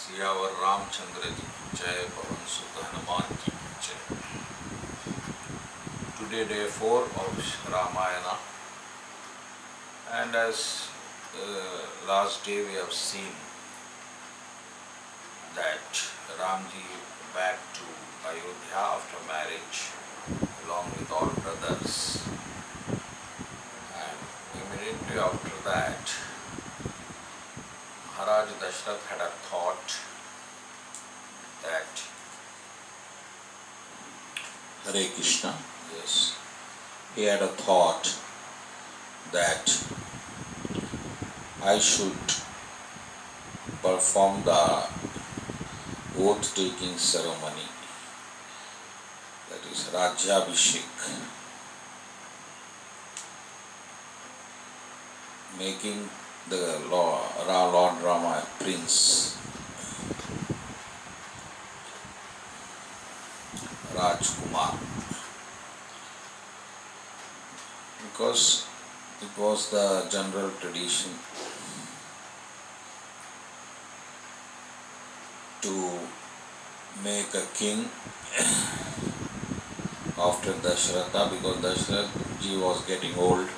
सियावर रामचंद्र जी की जय, पवन सुत हनुमान जी की जय। Today day 4 of Ramayana, and as last day we have seen that Ramji back to Ayodhya after marriage along with all brothers, and immediately after that Maharaj Dashrath had a thought that Hare Krishna, yes, he had a thought that I should perform the oath-taking ceremony, that is Rajyabhishek, making the Lord Rama a prince, Rajkumar, because it was the general tradition to make a king after Dashratha, because Dashrath ji was getting old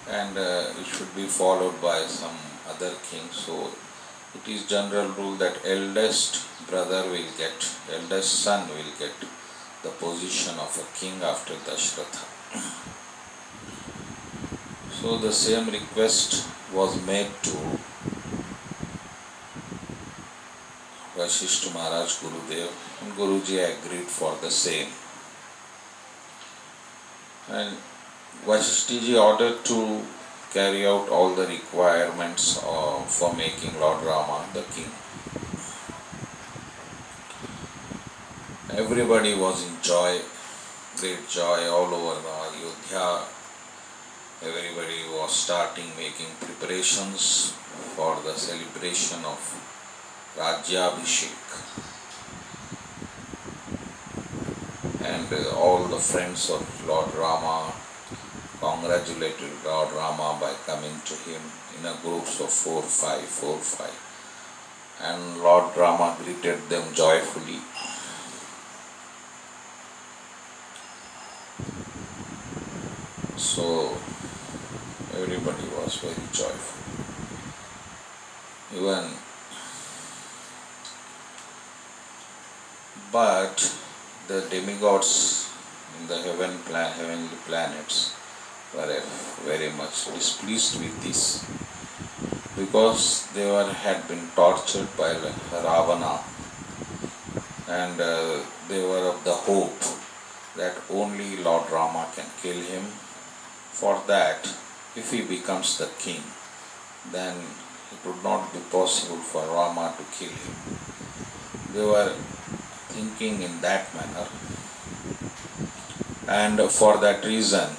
and it should be followed by some other king. So it is general rule that eldest son will get the position of a king after Dashratha. So the same request was made to Vasishtha Maharaj Gurudev, and Guruji agreed for the same. And Vasishtha ji ordered to carry out all the requirements for making Lord Rama the king. Everybody was in joy, great joy all over the Ayodhya. Everybody was starting making preparations for the celebration of Rajyabhishek. And all the friends of Lord Rama congratulated Lord Rama by coming to him in a groups of 4 5. And Lord Rama greeted them joyfully. So everybody was very joyful. But the demigods in the heavenly planets were very much displeased with this, because they had been tortured by Ravana, and they were of the hope that only Lord Rama can kill him. For that, if he becomes the king, then it would not be possible for Rama to kill him. They were thinking in that manner, and for that reason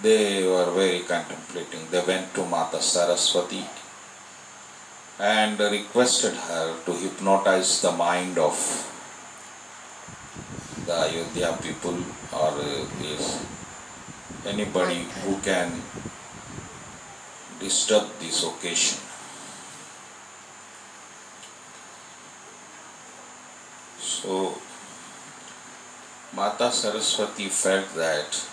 they were very contemplating. They went to Mata Saraswati and requested her to hypnotize the mind of the Ayodhya people, or anybody who can disturb this occasion. So Mata Saraswati felt that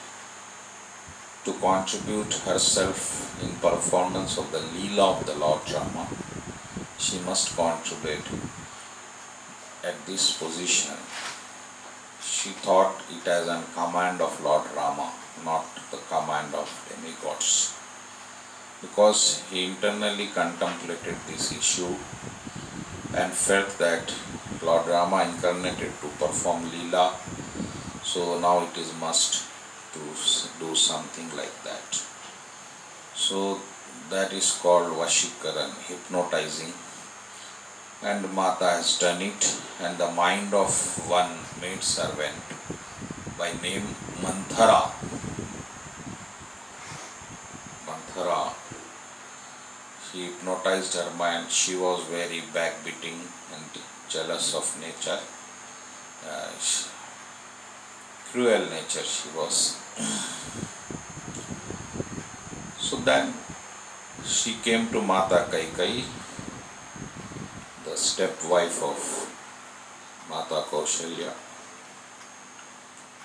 to contribute herself in performance of the Leela of the Lord Rama, she must contribute at this position. She thought it as a command of Lord Rama, not the command of demigods, because he internally contemplated this issue and felt that Lord Rama incarnated to perform Leela, so now it is must to do something like that. So that is called Vashikaran, hypnotizing, and Mata has done it, and the mind of one maid servant by name Manthara, she hypnotized her mind. She was very backbiting and jealous of nature, cruel nature she was. So then she came to Mata Kaikai the stepwife of Mata Kaushalya,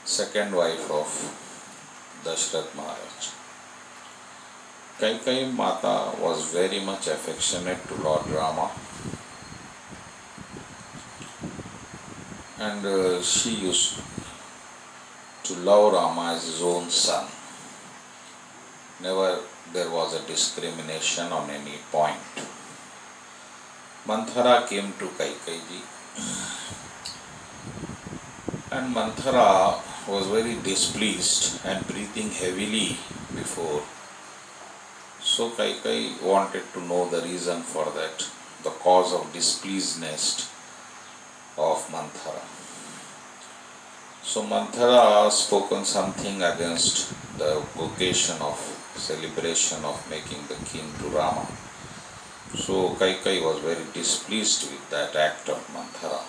second wife of Dashrath Maharaj. Kaikeyi Mata was very much affectionate to Lord Rama, and she used to love Rama as his own son. Never there was a discrimination on any point. Manthara came to Kaikeyi, and Manthara was very displeased and breathing heavily before. So Kaikeyi wanted to know the reason for that, the cause of displeasedness of Manthara. So Manthara spoken something against the occasion of celebration of making the king to Rama. So Kaikeyi was very displeased with that act of Manthara.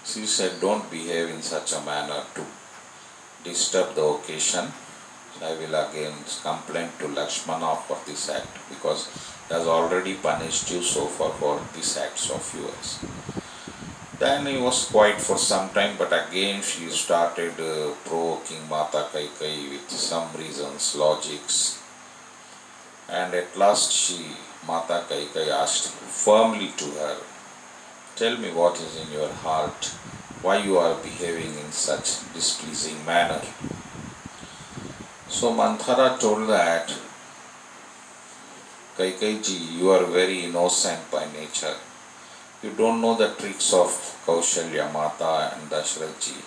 She said, "Don't behave in such a manner to disturb the occasion. I will again complain to Lakshmana for this act, because he has already punished you so far for these acts of yours." Then he was quiet for some time, but again she started provoking Mata Kaikeyi with some reasons, logics. And at last Mata Kaikeyi asked firmly to her, "Tell me what is in your heart, why you are behaving in such displeasing manner." So Manthara told that, "Kaikeyi ji, you are very innocent by nature. You don't know the tricks of Kaushalya Mata and Dashrath ji,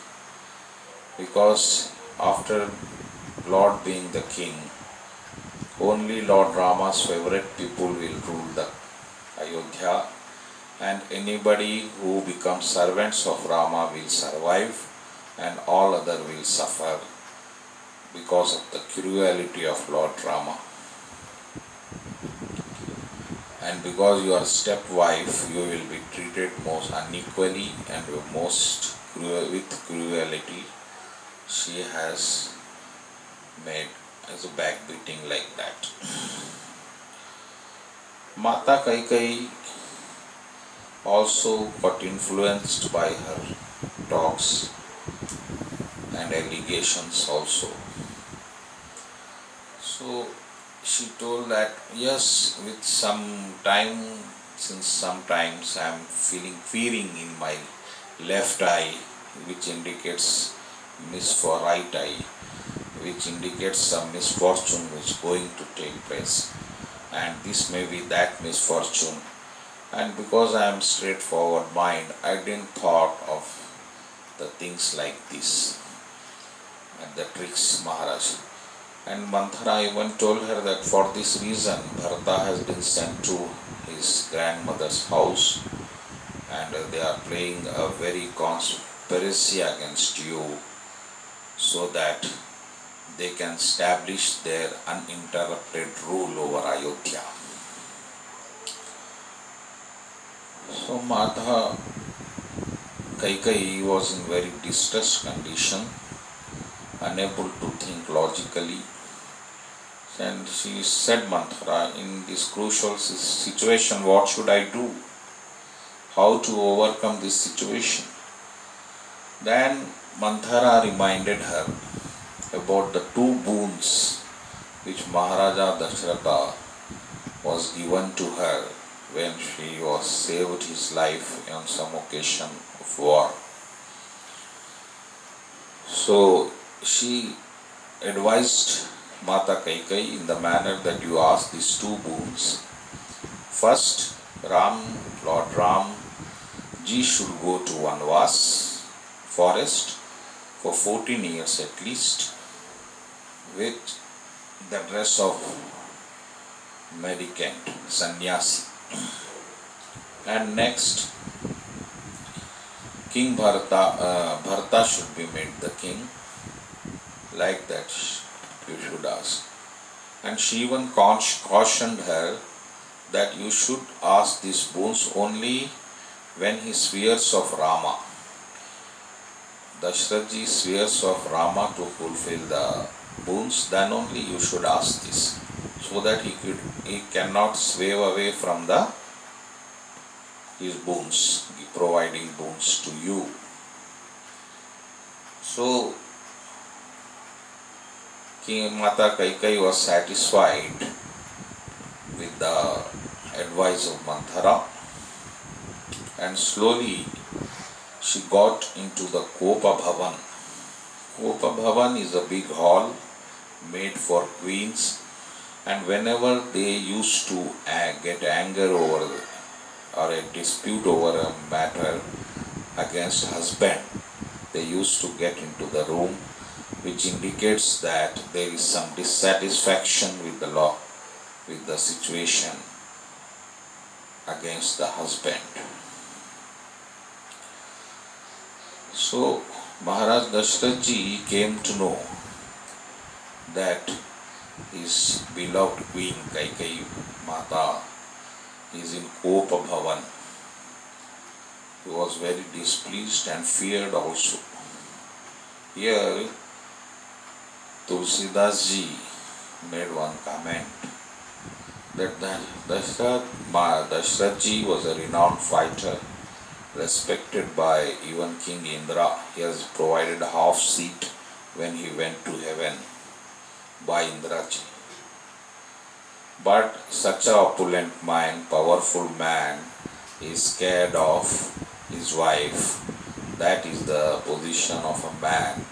because after Lord being the king, only Lord Rama's favorite people will rule the Ayodhya, and anybody who becomes servants of Rama will survive and all other will suffer because of the cruelty of Lord Rama. And because you are stepwife, you will be treated most unequally and with cruelty. She has made as a backbeating like that." Mata Kaikeyi also got influenced by her talks and allegations also. So she told that, "Yes, with some time, since sometimes I am fearing in my left eye, which indicates right eye, which indicates some misfortune which is going to take place, and this may be that misfortune. And because I am straightforward mind, I didn't thought of the things like this and the tricks, Maharaj." And Manthara even told her that for this reason Bharata has been sent to his grandmother's house, and they are playing a very conspiracy against you, so that they can establish their uninterrupted rule over Ayodhya. So Mata Kaikeyi was in very distressed condition, unable to think logically, and she said, "Manthara, in this crucial situation, what should I do? How to overcome this situation?" Then Manthara reminded her about the two boons which Maharaja Dashratha was given to her when she was saved his life on some occasion of war. So she advised Mata Kaikeyi in the manner that you ask these two boons. First, Lord Ram ji should go to Vanvas forest for 14 years at least, with the dress of mendicant, sannyasi. And next, King Bharata should be made the king. Like that you should ask. And she even cautioned her that you should ask these boons only when he swears of Rama. Dashrath ji swears of Rama to fulfill the boons, then only you should ask this, so that he cannot swerve away from the his boons, providing boons to you. So King Mata Kaikai was satisfied with the advice of Manthara, and slowly she got into the Kopa Bhavan. Kopa Bhavan is a big hall made for queens, and whenever they used to get anger over or a dispute over a matter against husband, they used to get into the room, which indicates that there is some dissatisfaction with the law, with the situation against the husband. So Maharaj Dashrath Ji came to know that his beloved queen Kaikai Mata is in Kopa Bhavan. He was very displeased and feared also. Here Tulsidas Ji made one comment that Dashrath Ji was a renowned fighter, respected by even King Indra. He has provided a half seat when he went to heaven by Indra Ji. But such a opulent man, powerful man, is scared of his wife. That is the position of a man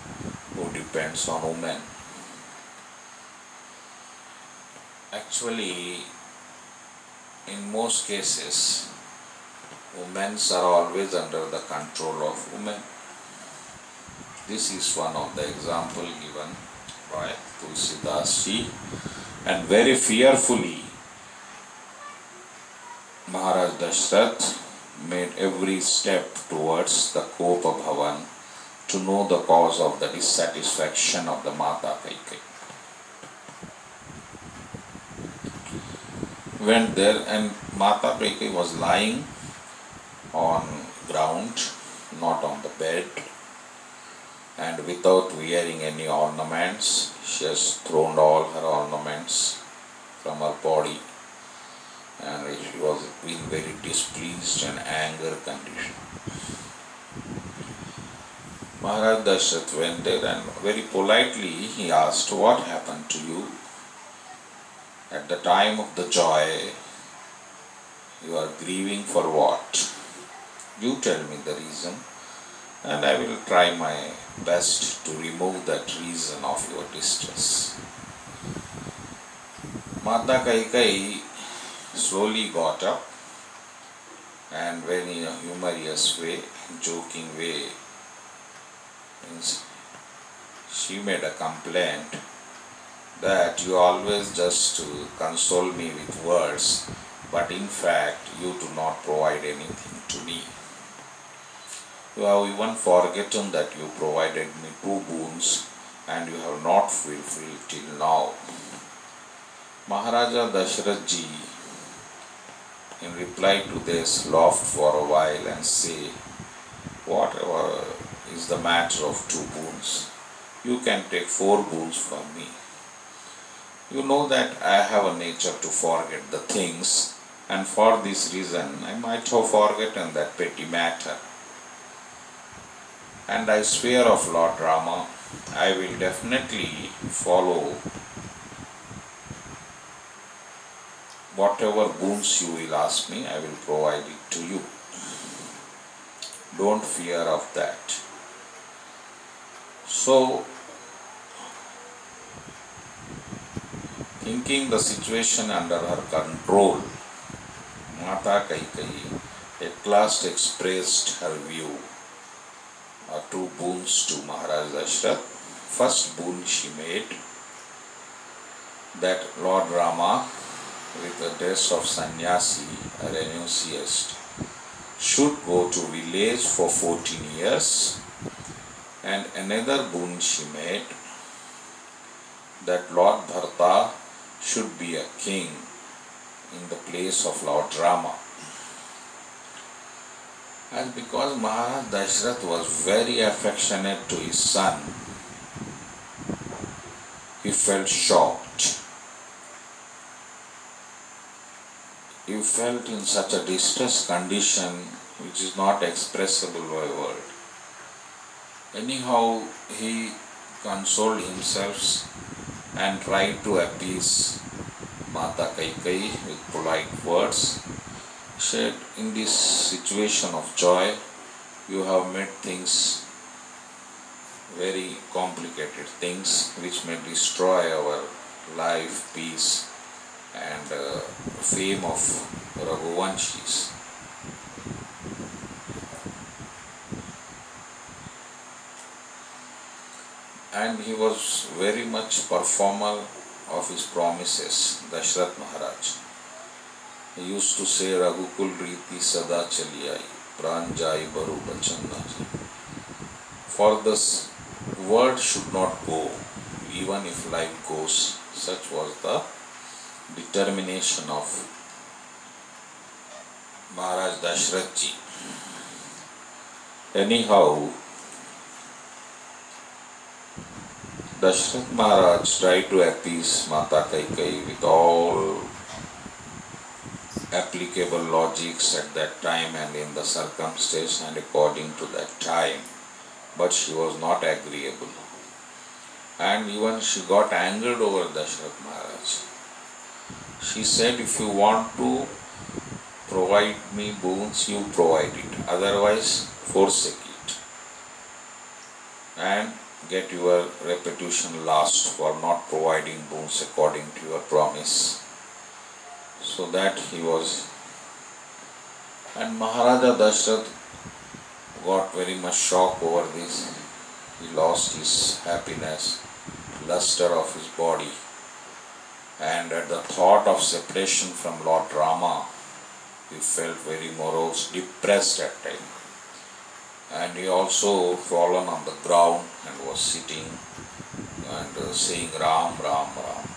who depends on women. Actually, in most cases, women are always under the control of women. This is one of the examples given by Tulsidas Ji, and very fearfully Maharaj Dashrath made every step towards the Kopa Bhavan to know the cause of the dissatisfaction of the Mata Kaikai. Went there, and Mata Kaikai was lying on ground, not on the bed, and without wearing any ornaments. She has thrown all her ornaments from her body, and she was being very displeased and anger condition. Maharaj Dashrath went there and very politely he asked, "What happened to you? At the time of the joy, you are grieving for what? You tell me the reason, and I will try my best to remove that reason of your distress." Mata Kaikai slowly got up, and when in a humorous way, joking way, she made a complaint that you always just console me with words, but in fact you do not provide anything to me. You have even forgotten that you provided me 2 boons and you have not fulfilled till now. Maharaja Dashrath Ji, in reply to this, laughed for a while and said, "Whatever is the matter of 2 boons? You can take 4 boons from me. You know that I have a nature to forget the things, and for this reason I might have forgotten that petty matter. And I swear of Lord Rama, I will definitely follow whatever boons you will ask me, I will provide it to you. Don't fear of that." So, thinking the situation under her control, Mata Kaikai at last expressed her view, 2 boons to Maharaj Dashrath. First boon she made, that Lord Rama, with the dress of sannyasi, a renunciast, should go to village for 14 years. And another boon she made, that Lord Bharata should be a king in the place of Lord Rama. And because Maharaj Dashrath was very affectionate to his son, he felt shocked. he felt in such a distressed condition which is not expressible by word. Anyhow, he consoled himself and tried to appease Mata Kaikai with polite words. He said, in this situation of joy, you have made things, very complicated things, which may destroy our life, peace and fame of Raghuvanshis. And he was very much performer of his promises, Dashrath Maharaj. He used to say, Raghukul Riti Sada Chaliyai, Pranjai Baru Bachandaji. For this word should not go, even if life goes. Such was the determination of Maharaj Dashrath ji. Anyhow, Dashrath Maharaj tried to appease Mata Kaikai with all applicable logics at that time and in the circumstance and according to that time, but she was not agreeable. And even she got angered over Dashrath Maharaj. She said, if you want to provide me boons, you provide it, otherwise forsake it and get your reputation lost for not providing boons according to your promise. So that he was, and Maharaja Dashrath got very much shocked over this. He lost his happiness, luster of his body, and at the thought of separation from Lord Rama, he felt very morose, depressed at times. And he also fallen on the ground and was sitting and saying Ram, Ram, Ram.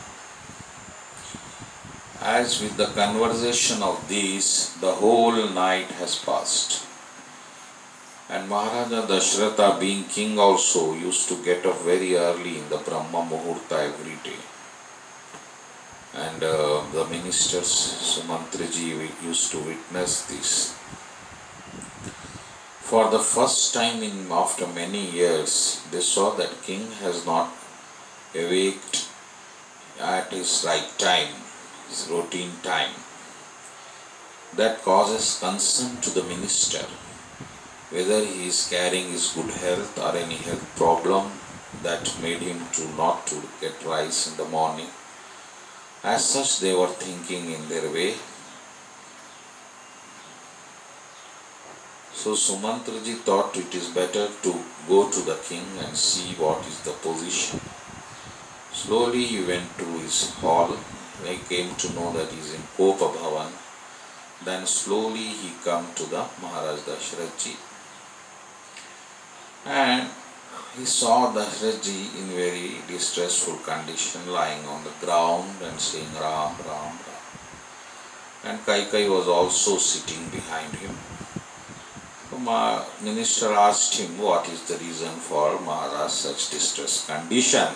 As with the conversation of these, the whole night has passed. And Maharaja Dashratha, being king also, used to get up very early in the Brahma Muhurta every day. And the ministers, Sumantriji, used to witness this. For the first time after many years, they saw that king has not awaked at his right time, his routine time. That causes concern to the minister, whether he is carrying his good health or any health problem that made him not to get rice in the morning. As such, they were thinking in their way. So Sumantraji thought it is better to go to the king and see what is the position. Slowly he went to his hall. He came to know that he is in Kopa Bhavan. Then slowly he come to the Maharaj Dashrath ji. And he saw Dashrath ji in very distressful condition, lying on the ground and saying Ram, Ram, Ram. And Kaikai was also sitting behind him. So my minister asked him what is the reason for Maharaj such distressed condition.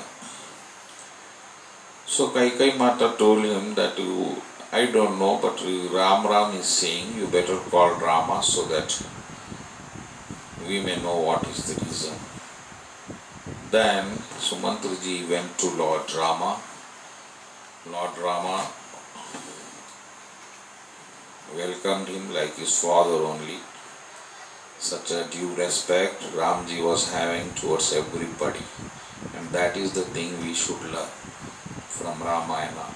So Kaikai Mata told him that I don't know, but Ram Ram is saying you better call Rama so that we may know what is the reason. Then Sumantraji went to Lord Rama. Lord Rama welcomed him like his father only. Such a due respect Ramji was having towards everybody, and that is the thing we should learn from Ramayana.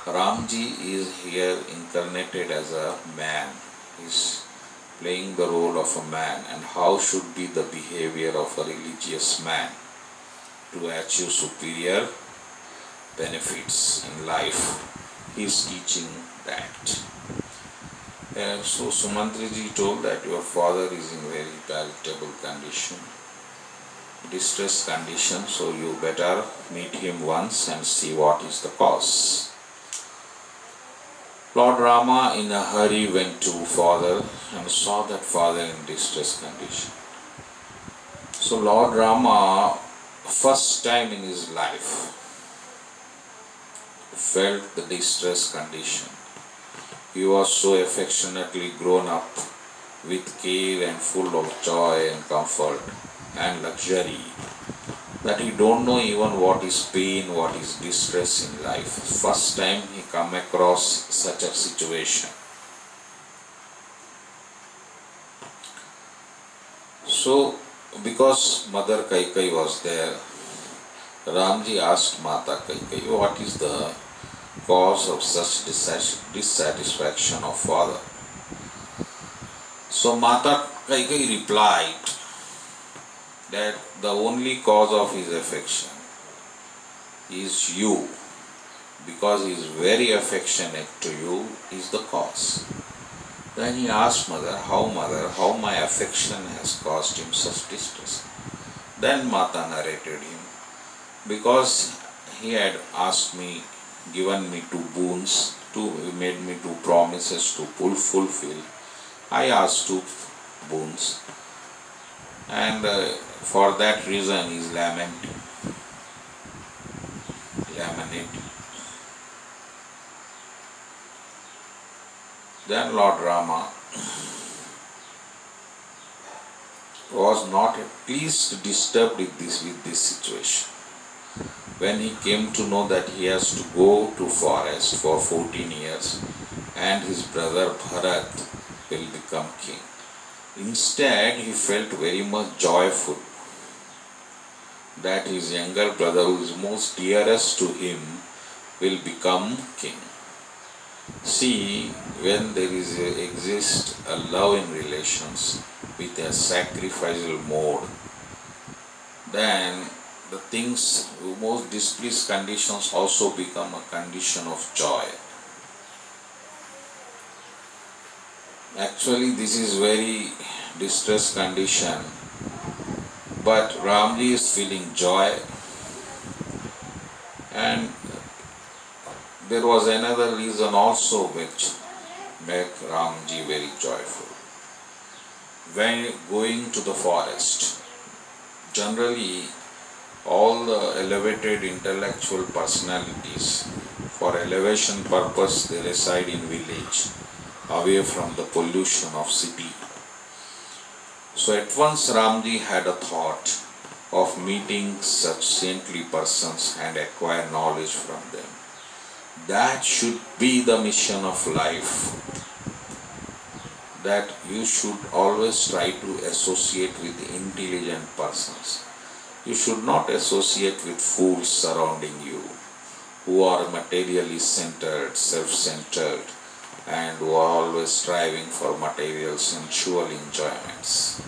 Ramji is here incarnated as a man. He is playing the role of a man, and how should be the behavior of a religious man to achieve superior benefits in life. He is teaching that. So Sumantraji told that your father is in very palatable condition, distressed condition, so you better meet him once and see what is the cause. Lord Rama in a hurry went to father and saw that father in distressed condition. So Lord Rama, first time in his life, felt the distressed condition. He was so affectionately grown up with care and full of joy and comfort and luxury that he don't know even what is pain, what is distress in life. First time he come across such a situation. So, because Mother Kaikai was there, Ramji asked Mata Kaikai, what is the cause of such dissatisfaction of father? So Mata Kaikai replied that the only cause of his affection is you, because he is very affectionate to you is the cause. Then he asked Mother, how my affection has caused him such distress? Then Mata narrated him, because he had asked me, given me two boons, made me two promises to fulfill. I asked two boons, and for that reason he is lamenting. Then Lord Rama was not at least disturbed with this situation. When he came to know that he has to go to forest for 14 years and his brother Bharat will become king. Instead, he felt very much joyful that his younger brother, who is most dearest to him, will become king. See, when there exists a love in relations with a sacrificial mode, then the things, most displeased conditions also become a condition of joy. Actually, this is very distressed condition, but Ramji is feeling joy, and there was another reason also which made Ramji very joyful. When going to the forest, generally all the elevated intellectual personalities, for elevation purpose, they reside in village, away from the pollution of city. So at once Ramji had a thought of meeting such saintly persons and acquire knowledge from them. That should be the mission of life, that you should always try to associate with intelligent persons. You should not associate with fools surrounding you, who are materially centered, self-centered, and who are always striving for material sensual enjoyments.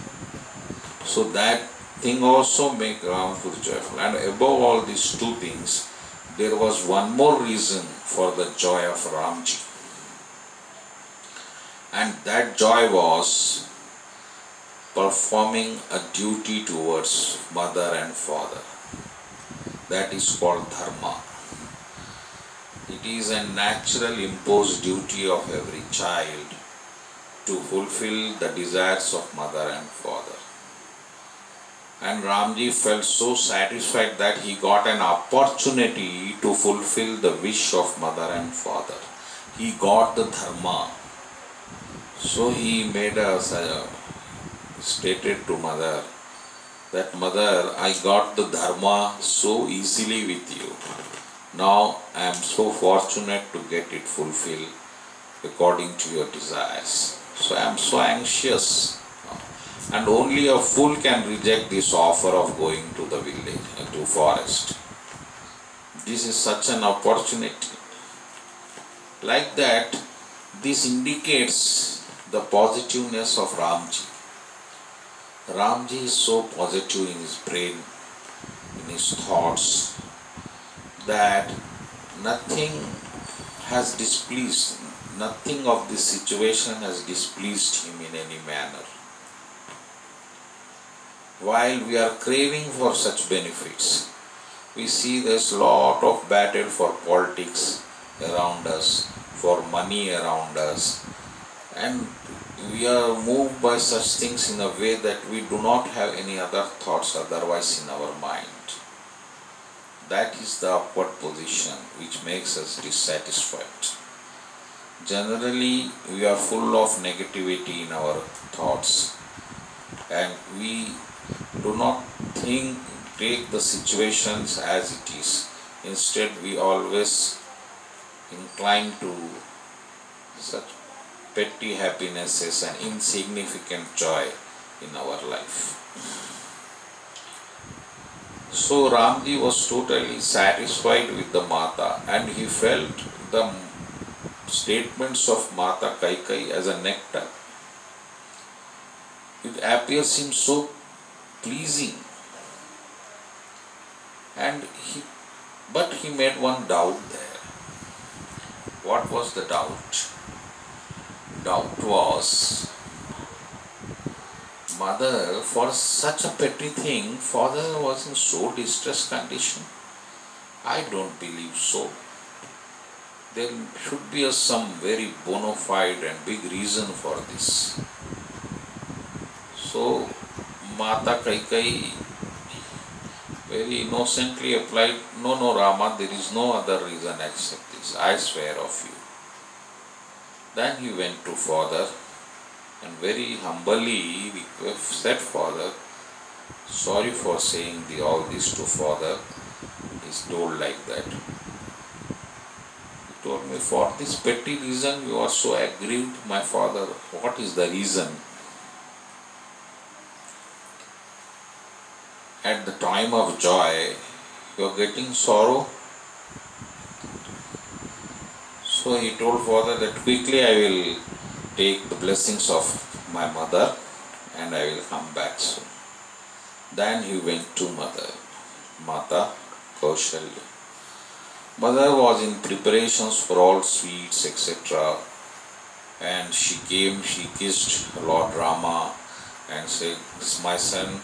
So that thing also makes Ramji joyful. And above all these two things, there was one more reason for the joy of Ramji. And that joy was performing a duty towards mother and father. That is called dharma. It is a natural imposed duty of every child to fulfill the desires of mother and father. And Ramji felt so satisfied that he got an opportunity to fulfill the wish of mother and father. He got the dharma. So he made stated to mother that, Mother, I got the dharma so easily with you. Now I am so fortunate to get it fulfilled according to your desires. So I am so anxious. And only a fool can reject this offer of going to the village, to forest. This is such an opportunity. Like that, this indicates the positiveness of Ramji. Ramji is so positive in his brain, in his thoughts, that nothing has displeased, nothing of this situation has displeased him in any manner. While we are craving for such benefits, we see there's a lot of battle for politics around us, for money around us, and we are moved by such things in a way that we do not have any other thoughts otherwise in our mind. That is the upward position which makes us dissatisfied. Generally, we are full of negativity in our thoughts, and we do not take the situations as it is. Instead, we always incline to such petty happinesses and insignificant joy in our life. So Ramji was totally satisfied with the Mata, and he felt the statements of Mata Kaikai as a nectar. It appears him so pleasing, but he made one doubt there. What was the doubt? Doubt was, Mother, for such a petty thing, Father was in so distressed condition. I don't believe so. There should be some very bona fide and big reason for this. So Mata Kaikai very innocently applied, No, Rama, there is no other reason except this. I swear of you. Then he went to Father and very humbly said, Father, sorry for saying all this to Father. He's told like that. He told me, for this petty reason you are so aggrieved, my father. What is the reason? At the time of joy, you are getting sorrow. So he told Father that quickly I will take the blessings of my mother and I will come back soon. Then he went to Mata Kaushalya. Mother was in preparations for all sweets, etc. And she came, she kissed Lord Rama and said, my son,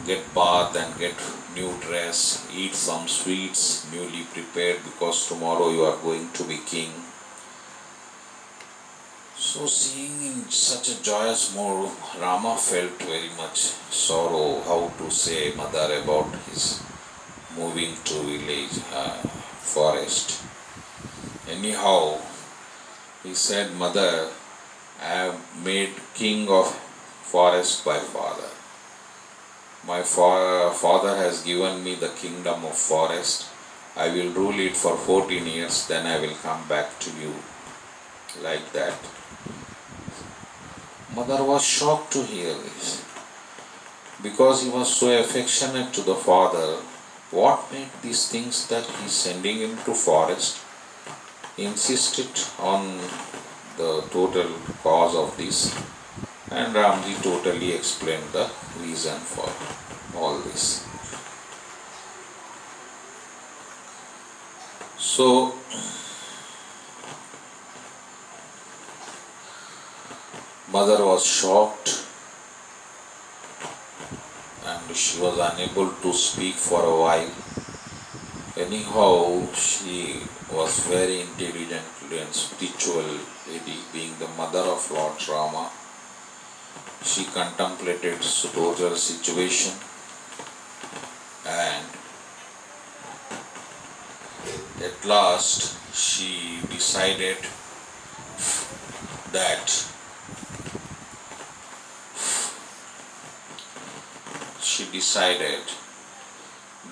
get bath and get new dress, eat some sweets newly prepared because tomorrow you are going to be king. So seeing in such a joyous mood, Rama felt very much sorrow, how to say mother about his moving to village, forest. Anyhow, he said, Mother, I have made king of forest by father. My father has given me the kingdom of forest. I will rule it for 14 years, then I will come back to you. Like that. Mother was shocked to hear this. Because he was so affectionate to the father, what made these things that he is sending him to forest? He insisted on the total cause of this, and Ramji totally explained the reason for all this. So, mother was shocked and she was unable to speak for a while. Anyhow, she was very intelligent and spiritual lady, being the mother of Lord Rama. She contemplated the total situation and at last she decided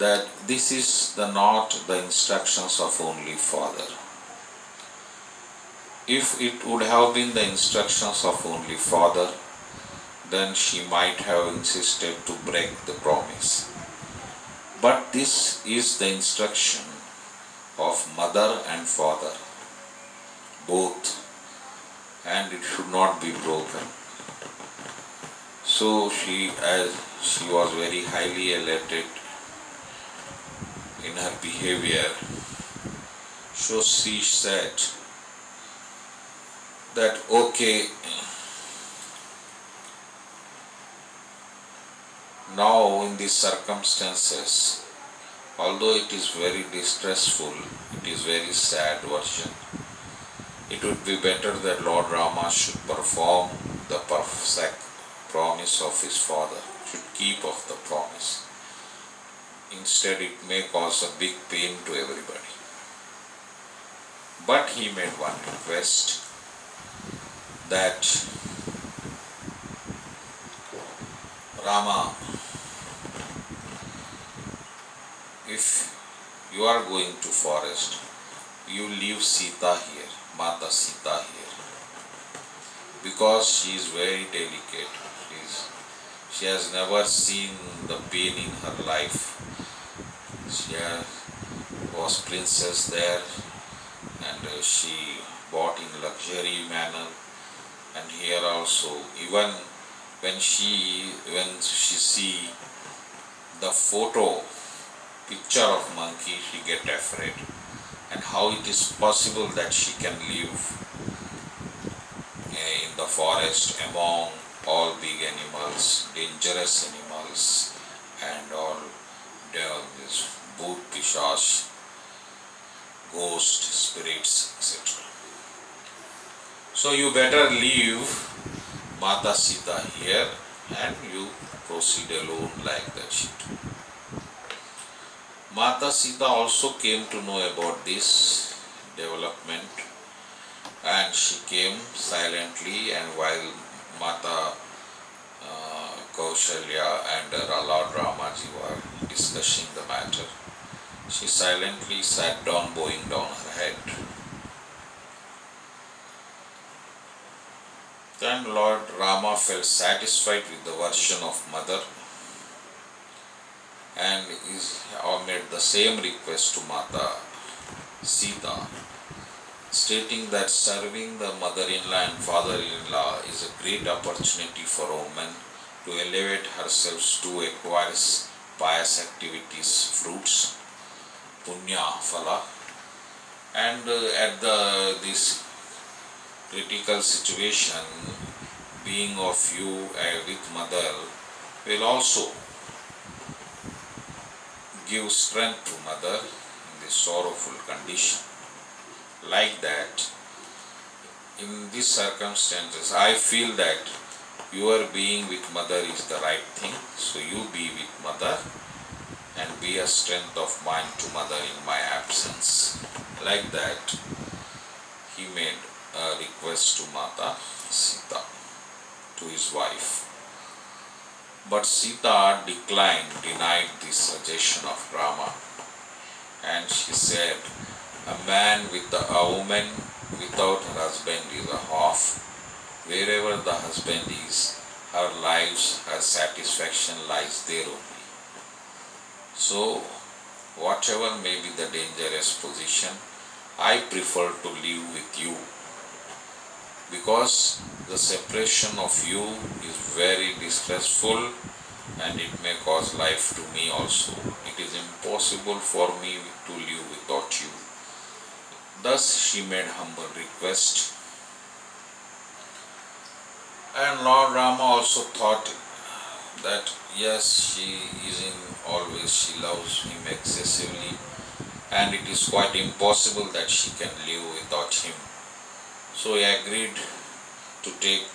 that this is not the instructions of only father. If it would have been the instructions of only father, then she might have insisted to break the promise. But this is the instruction of mother and father, both, and it should not be broken. So she was very highly elated in her behavior. So she said that, okay, now in these circumstances, although it is very distressful, it is very sad version, it would be better that Lord Rama should perform the perfect promise of his father, should keep of the promise. Instead, it may cause a big pain to everybody. But he made one request, that Rama, if you are going to forest, you leave Sita here, Mata Sita here, because she is very delicate. She has never seen the pain in her life. She was princess there, and she bought in luxury manner, and here also, even when she see the picture of monkey, she get afraid. And how it is possible that she can live in the forest among all big animals, dangerous animals, and all this bhoot, pishash, ghost, spirits, etc. So you better leave Mata Sita here and you proceed alone like that shit. Mata Sita also came to know about this development, and she came silently, and while Mata Kaushalya and Lord Ramaji were discussing the matter, she silently sat down, bowing down her head. Then Lord Rama felt satisfied with the version of mother, and made the same request to Mata Sita, stating that serving the mother-in-law and father-in-law is a great opportunity for a woman to elevate herself to acquire pious activities, fruits, punya, phala, and at this critical situation, being of you with mother will also give strength to mother in this sorrowful condition. Like that, in these circumstances, I feel that your being with mother is the right thing, so you be with mother and be a strength of mine to mother in my absence. Like that, he made a request to Mata Sita, to his wife. But Sita denied this suggestion of Rama, and she said, a woman without her husband is a half. Wherever the husband is, her satisfaction lies there only. So, whatever may be the dangerous position, I prefer to live with you, because the separation of you is very distressful and it may cause life to me also. It is impossible for me to live without you. Thus she made humble request, and Lord Rama also thought that yes, she loves him excessively, and it is quite impossible that she can live without him. So he agreed to take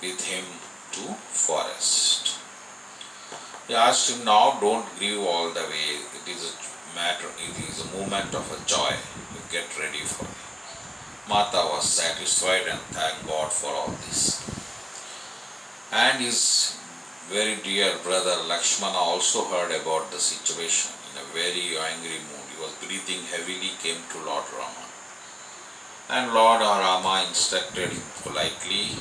with him to forest. He asked him, now don't grieve all the way. It is a moment of a joy. You get ready for it. Mata was satisfied and thanked God for all this. And his very dear brother Lakshmana also heard about the situation. In a very angry mood, he was breathing heavily, came to Lord Rama. And Lord Rama instructed him politely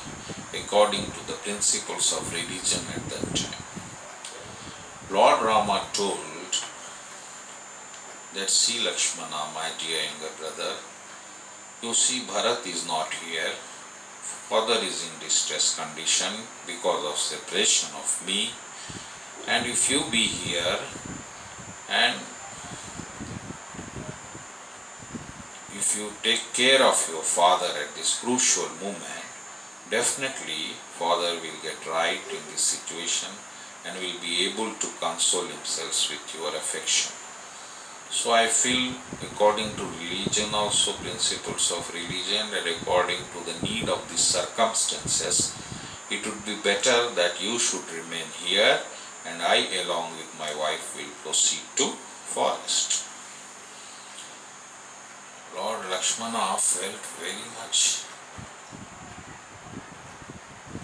according to the principles of religion at that time. Lord Rama told that, see Lakshmana, my dear younger brother, you see Bharat is not here, father is in distress condition because of separation of me, and if you be here and if you take care of your father at this crucial moment, definitely father will get right in this situation and will be able to console himself with your affection. So I feel according to religion also, principles of religion, and according to the need of these circumstances, it would be better that you should remain here and I along with my wife will proceed to forest. Lord Lakshmana felt very much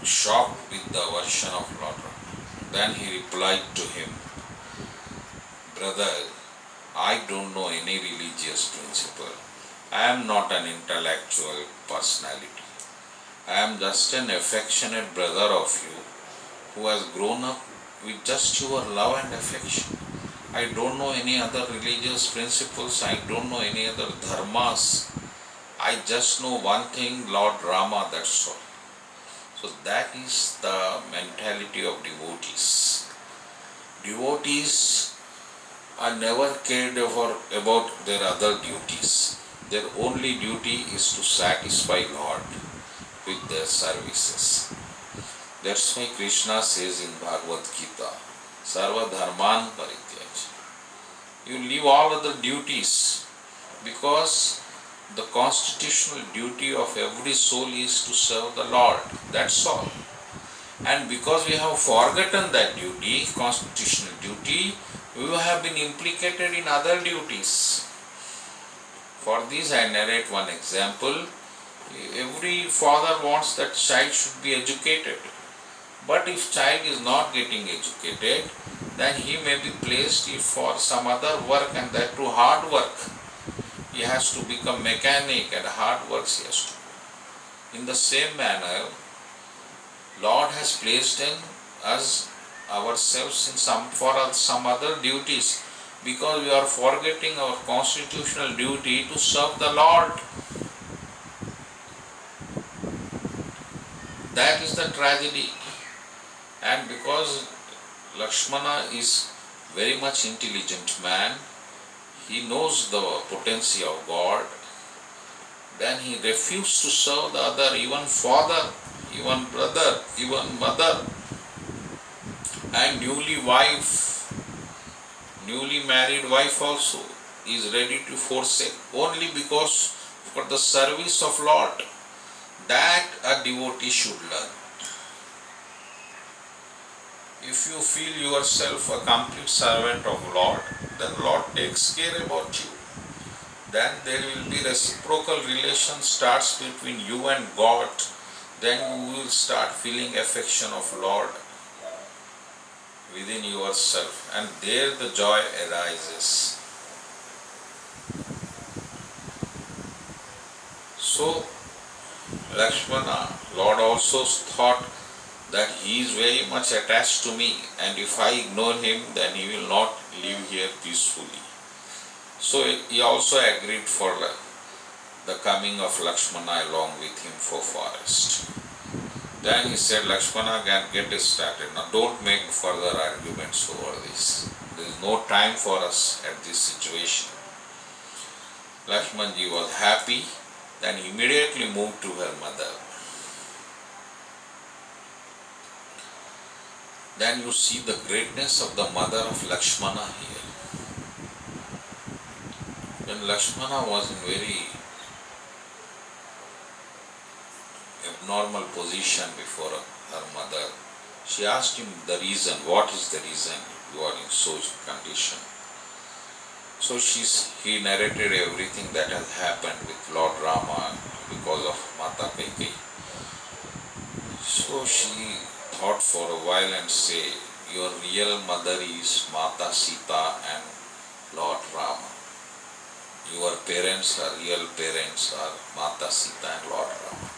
shocked with the version of Lord Rama. Then he replied to him, "Brother, I don't know any religious principle. I am not an intellectual personality. I am just an affectionate brother of you who has grown up with just your love and affection. I don't know any other religious principles. I don't know any other dharmas. I just know one thing, Lord Rama, that's all." So that is the mentality of devotees. Devotees are never cared about their other duties. Their only duty is to satisfy Lord with their services. That's why Krishna says in Bhagavad Gita, Sarva Dharman Parityaja. You leave all other duties, because the constitutional duty of every soul is to serve the Lord. That's all. And because we have forgotten that duty, constitutional duty, we have been implicated in other duties. For this I narrate one example. Every father wants that child should be educated. But if child is not getting educated, then he may be placed for some other work, and that too hard work. He has to become mechanic, and hard works he has to do. In the same manner, Lord has placed in us ourselves in some other duties, because we are forgetting our constitutional duty to serve the Lord. That is the tragedy. And because Lakshmana is very much intelligent man, he knows the potency of God, then he refused to serve the other, even father, even brother, even mother, and newly married wife also is ready to forsake, only because for the service of Lord. That a devotee should learn. If you feel yourself a complete servant of Lord, then Lord takes care about you. Then there will be reciprocal relation starts between you and God. Then you will start feeling affection of Lord within yourself, and there the joy arises. So Lakshmana, Lord also thought that he is very much attached to me, and if I ignore him, then he will not live here peacefully. So he also agreed for the coming of Lakshmana along with him for forest. Then he said, Lakshmana, can get it started. Now don't make further arguments over this. There is no time for us at this situation. Lakshmanji was happy, then immediately moved to her mother. Then you see the greatness of the mother of Lakshmana here. When Lakshmana was in very abnormal position before her mother, she asked him the reason, what is the reason you are in such condition? So he narrated everything that has happened with Lord Rama because of Mata Kaikeyi. So she thought for a while and said, your real mother is Mata Sita and Lord Rama. Your parents are real parents are Mata Sita and Lord Rama.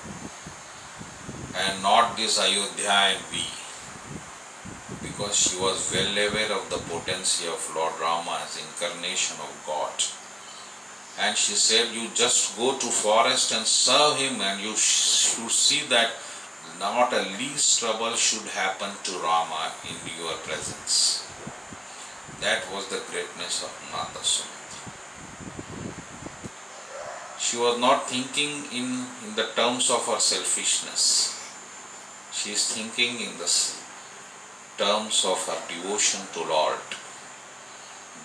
And not this Ayodhya and we. Because she was well aware of the potency of Lord Rama as incarnation of God. And she said, you just go to forest and serve him, and you should see that not a least trouble should happen to Rama in your presence. That was the greatness of Mata Sumati. She was not thinking in the terms of her selfishness. She is thinking in the terms of her devotion to Lord.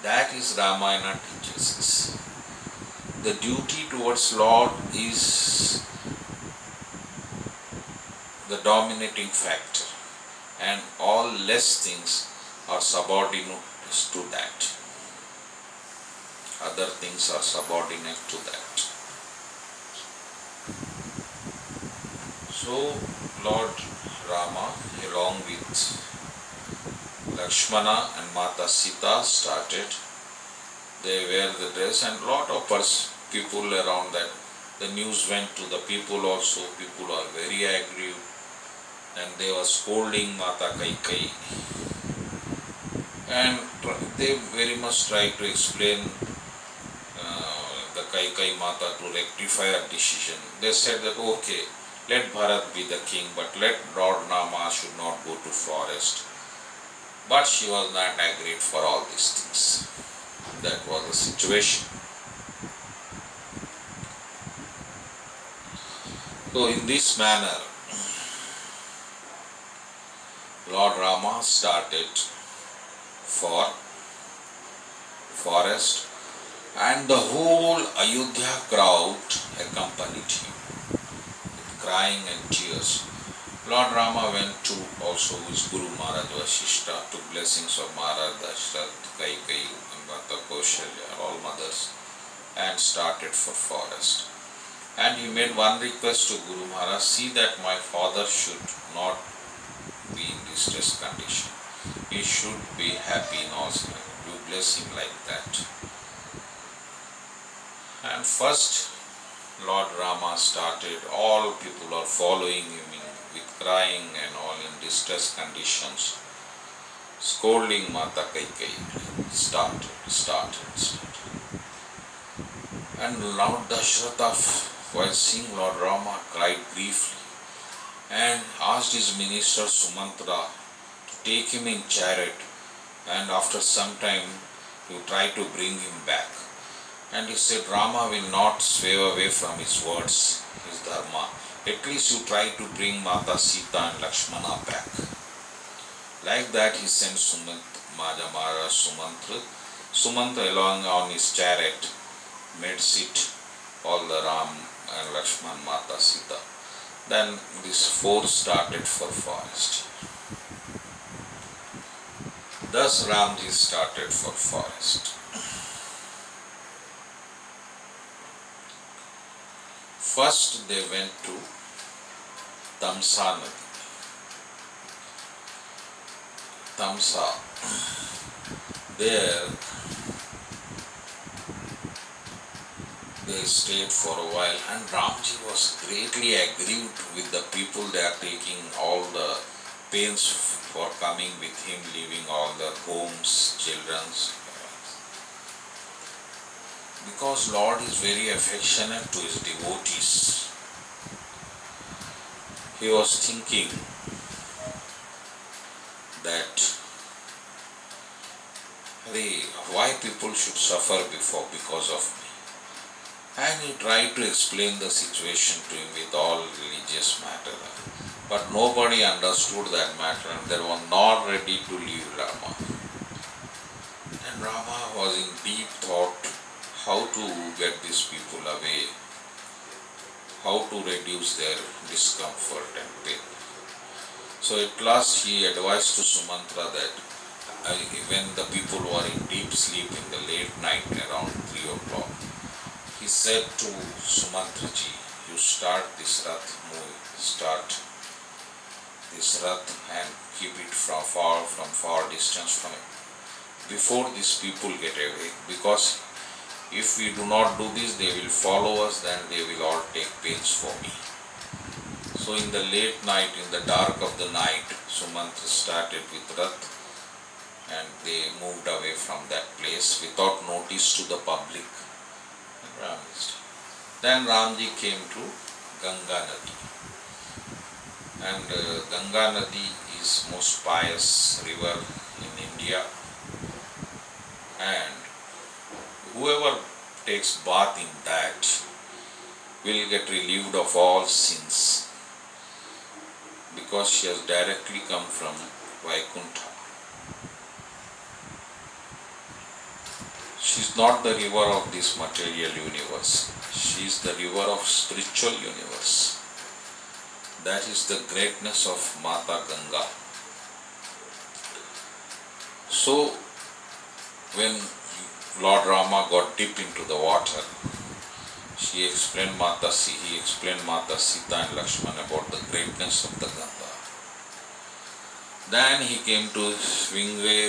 That is Ramayana teaches us. The duty towards Lord is the dominating factor, and all less things are subordinate to that. Other things are subordinate to that. So Lord Lakshmana and Mata Sita started. They wear the dress and lot of people around that. The news went to the people also. People are very angry and they were scolding Mata Kaikai. And they very much tried to explain the Kaikai Mata to rectify a decision. They said that okay, let Bharat be the king, but let Lord Rama should not go to forest. But she was not agreed for all these things. That was the situation. So in this manner, Lord Rama started for forest and the whole Ayodhya crowd accompanied him with crying and tears. Lord Rama went to also his Guru Maharaj Vasishta, took blessings of Maharaj Dashrath, Kaikai, Mata Kaushalya, all mothers, and started for forest. And he made one request to Guru Maharaj, see that my father should not be in distress condition. He should be happy in all life. You bless him like that. And first Lord Rama started, all people are following him with crying and all in distress conditions, scolding Mata Kaikai. Started. And Lord Dashratha, while seeing Lord Rama, cried briefly and asked his minister Sumantra to take him in chariot, and after some time he tried to bring him back. And he said, Rama will not sway away from his words, his dharma. At least you try to bring Mata Sita and Lakshmana back. Like that he sent Maharaj Sumantra along on his chariot, made sit all the Ram and Lakshman, Mata Sita. Then this four started for forest. Thus Ramji started for forest. First they went to Tamsa Nadi. Tamsa. There they stayed for a while and Ramji was greatly aggrieved with the people. They are taking all the pains for coming with him, leaving all their homes, children's. Because Lord is very affectionate to his devotees. He was thinking that why people should suffer because of me. And he tried to explain the situation to him with all religious matter. But nobody understood that matter and they were not ready to leave Rama. And Rama was in deep thought how to get these people away, how to reduce their discomfort and pain. So at last he advised to Sumantra that when the people were in deep sleep in the late night around 3 o'clock, he said to Sumantra ji, you start this rath and keep it from far distance from it, before these people get away, because if we do not do this, they will follow us, then they will all take pains for me. So in the late night, in the dark of the night, Sumantra started with Rath and they moved away from that place without notice to the public. Then Ramji came to Ganga Nadi. And Ganga Nadi is most pious river in India. And whoever takes bath in that will get relieved of all sins, because she has directly come from Vaikuntha. She is not the river of this material universe. She is the river of spiritual universe. That is the greatness of Mata Ganga. So when Lord Rama got deep into the water, he explained Mata Sita and Lakshmana about the greatness of the Ganga. Then he came to Shringarberpur,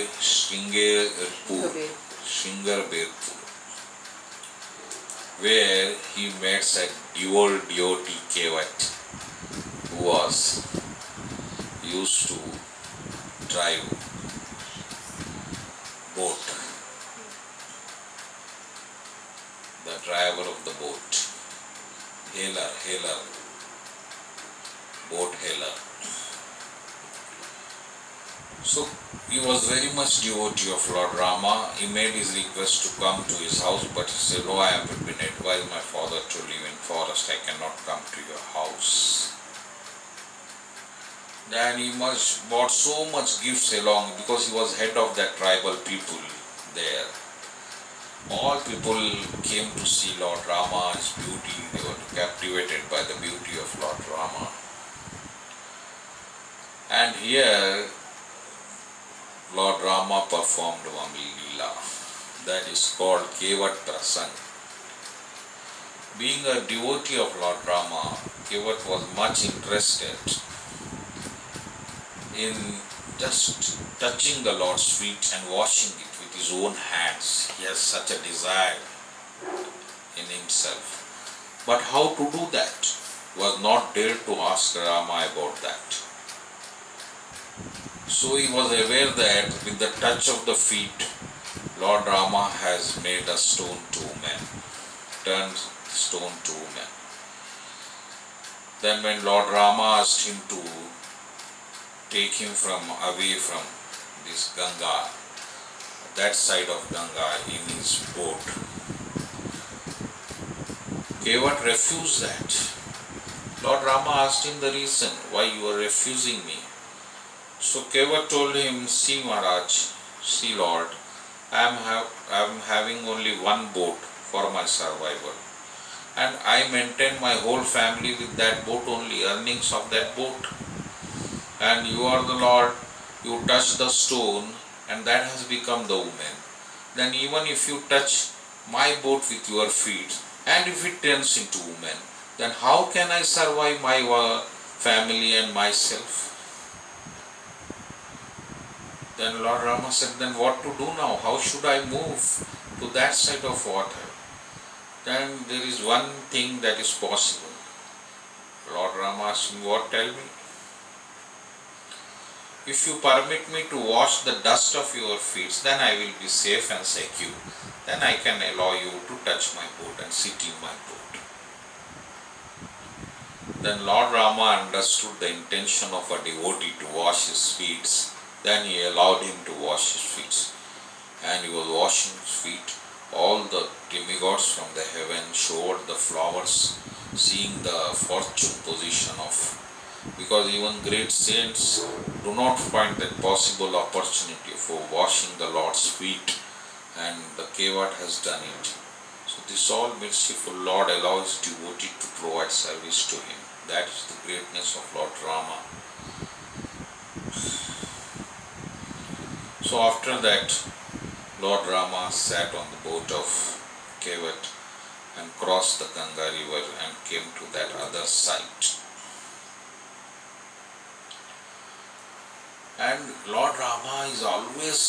where he met a dual devotee Kevat, who was used to drive boat, the driver of the boat, boat hailer. So he was very much devotee of Lord Rama. He made his request to come to his house, but he said, "No, I have been advised my father to live in forest. I cannot come to your house." Then he brought so much gifts along, because he was head of that tribal people there. All people came to see Lord Rama, his beauty. They were captivated by the beauty of Lord Rama. And here Lord Rama performed one Leela, that is called Kevat Prasang. Being a devotee of Lord Rama, Kevat was much interested in just touching the Lord's feet and washing it with his own hands. He has such a desire in himself. But how to do that? He was not dared to ask Rama about that. So he was aware that with the touch of the feet, Lord Rama has made a stone to woman, turned stone to woman. Then when Lord Rama asked him to take him away from this Ganga, that side of Ganga, in his boat, Kevat refused that. Lord Rama asked him the reason why you are refusing me. So Kevat told him, "See Maharaj, see Lord, I am having only one boat for my survival, and I maintain my whole family with that boat only, earnings of that boat. And you are the Lord, you touch the stone and that has become the woman. Then even if you touch my boat with your feet and if it turns into woman, then how can I survive my family and myself?" Then Lord Rama said, "Then what to do now? How should I move to that side of water?" Then there is one thing that is possible. Lord Rama asked him, "What? Tell me." "If you permit me to wash the dust of your feet, then I will be safe and secure. Then I can allow you to touch my boat and sit in my boat." Then Lord Rama understood the intention of a devotee to wash his feet. Then he allowed him to wash his feet. And he was washing his feet. All the demigods from the heaven showed the flowers, seeing the fortune position of, because even great saints do not find that possible opportunity for washing the Lord's feet, and the Kevat has done it. So this all merciful Lord allows devotee to provide service to him. That is the greatness of Lord Rama. So after that, Lord Rama sat on the boat of Kevat and crossed the Ganga river and came to that other side. And Lord Rama is always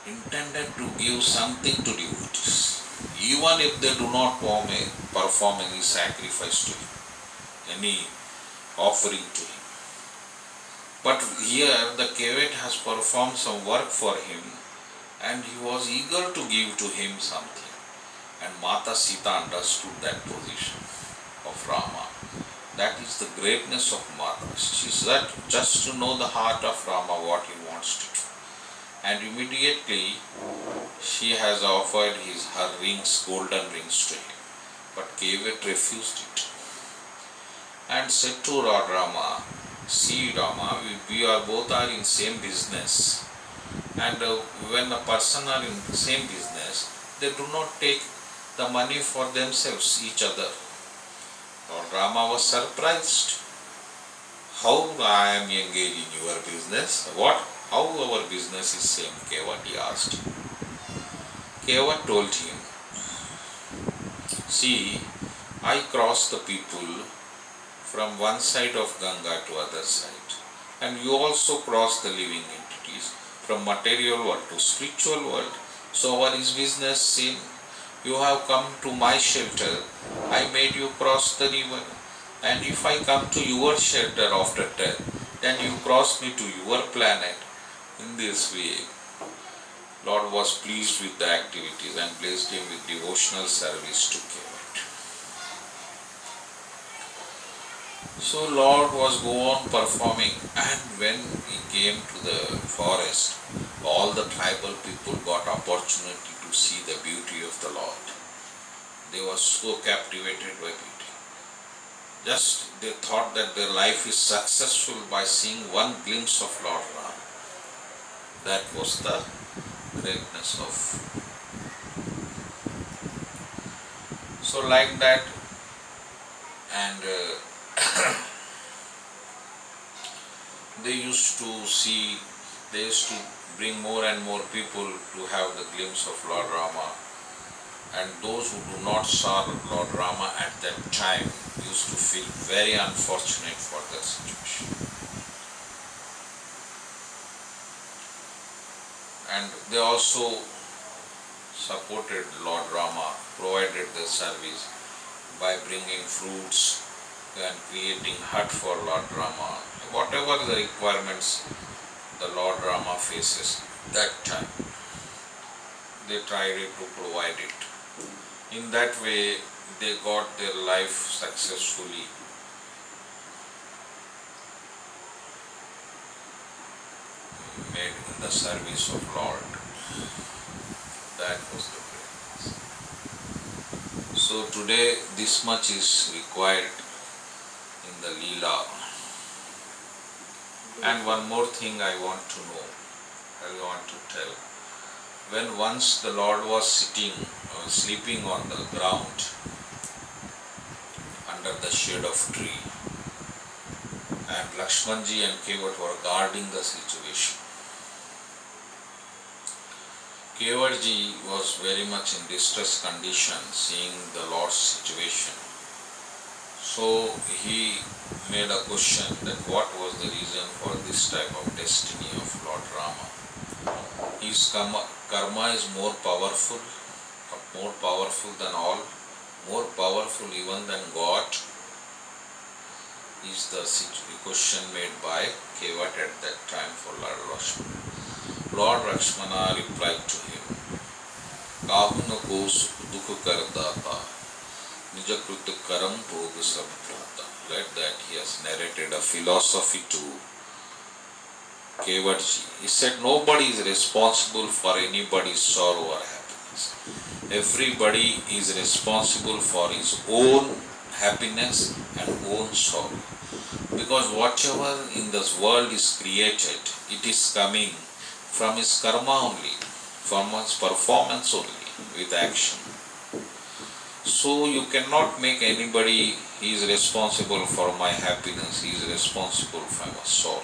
intended to give something to devotees, even if they do not perform any sacrifice to him, any offering to him. But here the Kevat has performed some work for him, and he was eager to give to him something. And Mata Sita understood that position of Rama. That is the greatness of Mata. She said just to know the heart of Rama, what he wants to do. And immediately she has offered her rings, golden rings to him. But Kevat refused it and said to Lord Rama, "See Rama, we are both in same business, and when a person are in the same business, they do not take the money for themselves, each other." Lord Rama was surprised. "How I am engaged in your business? What? How our business is same?" Kevat, he asked. Kevat told him, "See, I cross the people from one side of Ganga to other side, and you also cross the living entities from material world to spiritual world. So our is business same. You have come to my shelter, I made you cross the river, and if I come to your shelter after death, then you cross me to your planet. In this way, Lord was pleased with the activities and blessed him with devotional service to Kevat. So Lord was go on performing, and when he came to the forest, all the tribal people got opportunity to see the beauty of the Lord. They were so captivated by beauty. Just they thought that their life is successful by seeing one glimpse of Lord Ram. That was the greatness of. So like that, and they used to bring more and more people to have the glimpse of Lord Rama, and those who do not saw Lord Rama at that time used to feel very unfortunate for their situation. And they also supported Lord Rama, provided the service by bringing fruits and creating hut for Lord Rama. Whatever the requirements the Lord Rama faces that time, they tried to provide it. In that way, they got their life successfully. Made in the service of Lord. That was the greatness. So today this much is required in the Leela. And one more thing I want to know, I want to tell. When once the Lord was sleeping on the ground under the shade of tree, and Lakshmanji and Kevat were guarding the situation. Kevatji was very much in distress condition seeing the Lord's situation. So he made a question that what was the reason for this type of destiny of Lord Rama. His karma is more powerful than all, more powerful even than God, is the question made by Kevat at that time for Lord Lakshmana. Lord Lakshmana replied to him, Kahuna kos dukh kardata, nijakrut karam bhog sabhrata. Like that he has narrated a philosophy to Kevatji. He said nobody is responsible for anybody's sorrow or happiness. Everybody is responsible for his own happiness and own sorrow. Because whatever in this world is created, it is coming from his karma only, from his performance only, with action. So you cannot make anybody, he is responsible for my happiness, he is responsible for my sorrow.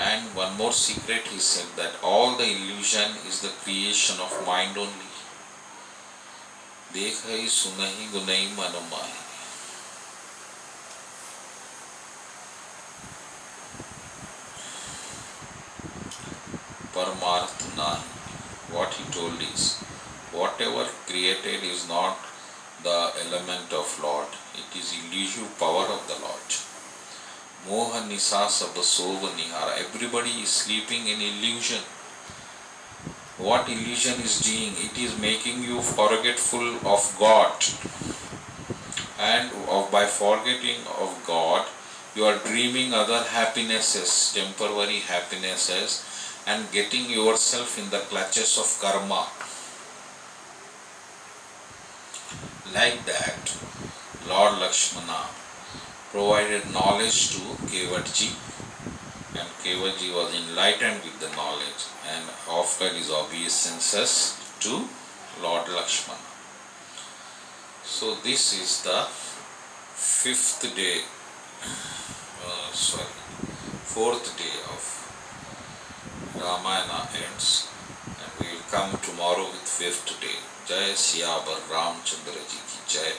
And one more secret, he said that all the illusion is the creation of mind only. Dekhai sunahi gunai manamahi. Paramarth nahi. What he told is, whatever created is not the element of Lord, it is illusive power of the Lord. Moha nisa sabasova nihara. Everybody is sleeping in illusion. What illusion is doing? It is making you forgetful of God. And by forgetting of God, you are dreaming other happinesses, temporary happinesses, and getting yourself in the clutches of karma. Like that, Lord Lakshmana provided knowledge to Kevatji, and Kevatji was enlightened with the knowledge and offered his obeisances to Lord Lakshmana. So this is the fourth day of Ramayana ends, and we will come tomorrow with fifth day. Jai SHRI Ramchandra ji ki Jai.